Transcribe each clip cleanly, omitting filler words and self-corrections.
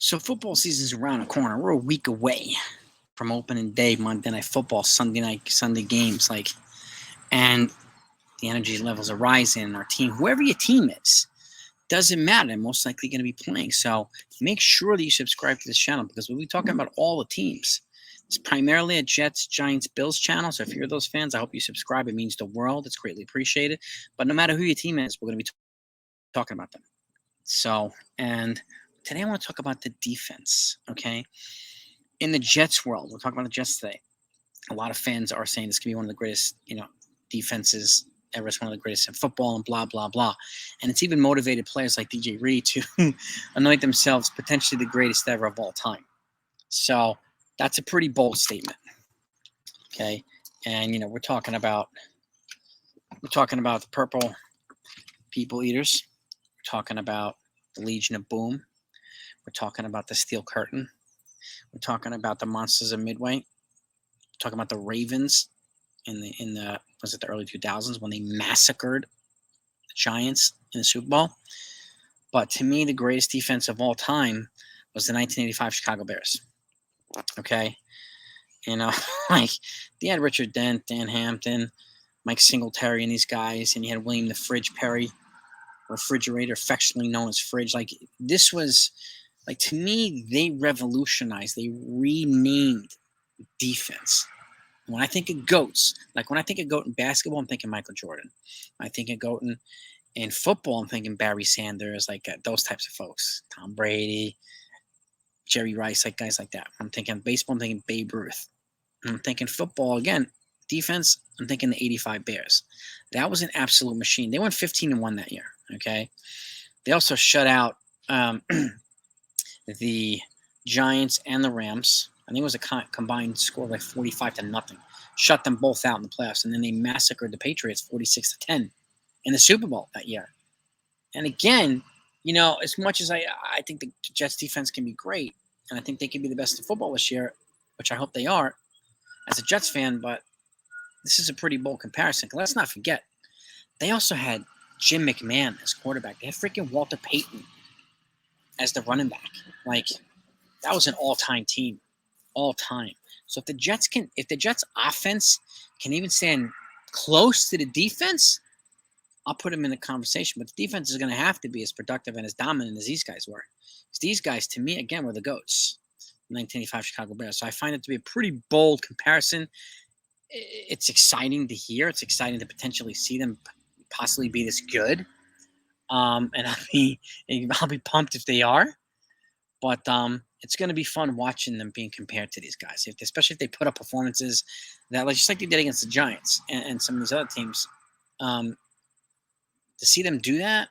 So football season's around the corner. We're a week away from opening day, Monday Night Football, Sunday games, and the energy levels are rising. And our team, whoever your team is, doesn't matter. They're most likely going to be playing. So make sure that you subscribe to this channel because we'll be talking about all the teams. It's primarily a Jets, Giants, Bills channel. So if you're those fans, I hope you subscribe. It means the world. It's greatly appreciated. But no matter who your team is, we're going to be talking about them. So, and today I want to talk about the defense, okay? In the Jets world, we're talking about the Jets today. A lot of fans are saying this could be one of the greatest, defenses ever. It's one of the greatest in football and blah, blah, blah. And it's even motivated players like DJ Reed to anoint themselves potentially the greatest ever of all time. So that's a pretty bold statement, okay? And, we're talking about the purple people eaters. We're talking about the Legion of Boom. We're talking about the Steel Curtain. We're talking about the Monsters of Midway. We're talking about the Ravens in the was it the early 2000s when they massacred the Giants in the Super Bowl. But to me, the greatest defense of all time was the 1985 Chicago Bears. Okay, like they had Richard Dent, Dan Hampton, Mike Singletary, and these guys, and you had William the Fridge Perry, refrigerator, affectionately known as Fridge. Like this was. Like, to me, they revolutionized, they renamed defense. When I think of GOATs, like when I think of GOAT in basketball, I'm thinking Michael Jordan. When I think of GOAT in football, I'm thinking Barry Sanders, those types of folks. Tom Brady, Jerry Rice, like guys like that. I'm thinking baseball, I'm thinking Babe Ruth. I'm thinking football, again, defense, I'm thinking the 85 Bears. That was an absolute machine. They went 15-1 that year, okay? They also shut out the Giants and the Rams. I think it was a combined score of like 45-0. Shut them both out in the playoffs, and then they massacred the Patriots 46-10 in the Super Bowl that year. And again, as much as I think the Jets defense can be great, and I think they can be the best in football this year, which I hope they are as a Jets fan, but this is a pretty bold comparison. Let's not forget, they also had Jim McMahon as quarterback. They had freaking Walter Payton as the running back. Like, that was an all-time team. All-time. So if the Jets offense can even stand close to the defense, I'll put them in the conversation. But the defense is going to have to be as productive and as dominant as these guys were. Because these guys, to me, again, were the GOATs. 1985 Chicago Bears. So I find it to be a pretty bold comparison. It's exciting to hear. It's exciting to potentially see them possibly be this good. And I'll be pumped if they are. But it's going to be fun watching them being compared to these guys, especially if they put up performances that, just like they did against the Giants and some of these other teams. To see them do that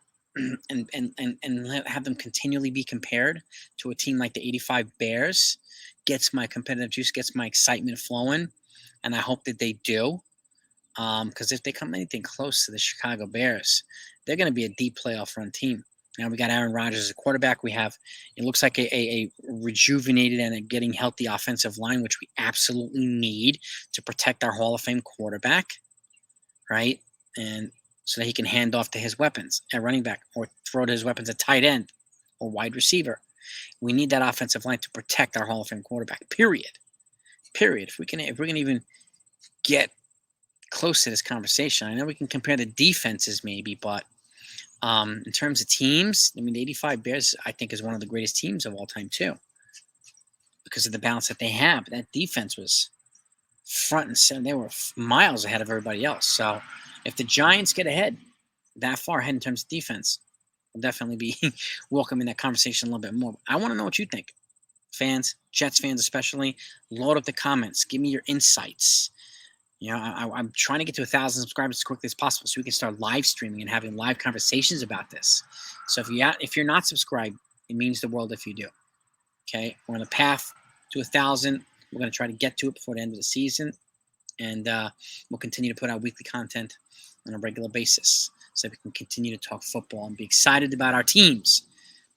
and have them continually be compared to a team like the 85 Bears gets my competitive juice, gets my excitement flowing, and I hope that they do. Because if they come anything close to the Chicago Bears, they're going to be a deep playoff run team. Now we got Aaron Rodgers as a quarterback. It looks like a rejuvenated and a getting healthy offensive line, which we absolutely need to protect our Hall of Fame quarterback, right? And so that he can hand off to his weapons at running back or throw to his weapons at tight end or wide receiver. We need that offensive line to protect our Hall of Fame quarterback, period. If we're going to even get close to this conversation, I know we can compare the defenses maybe, but in terms of teams, the 85 Bears, I think, is one of the greatest teams of all time, too, because of the balance that they have. That defense was front and center. They were miles ahead of everybody else. So if the Giants get that far ahead in terms of defense, we'll definitely be welcoming that conversation a little bit more. I want to know what you think. Fans, Jets fans especially, load up the comments. Give me your insights. I'm trying to get to 1,000 subscribers as quickly as possible so we can start live streaming and having live conversations about this. So if you're not subscribed, it means the world if you do. Okay, we're on a path to 1,000. We're going to try to get to it before the end of the season, and we'll continue to put out weekly content on a regular basis so we can continue to talk football and be excited about our teams.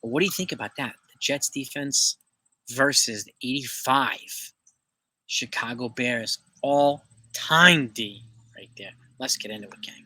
But what do you think about that? The Jets defense versus the 85 Chicago Bears all time D right there. Let's get into it, gang.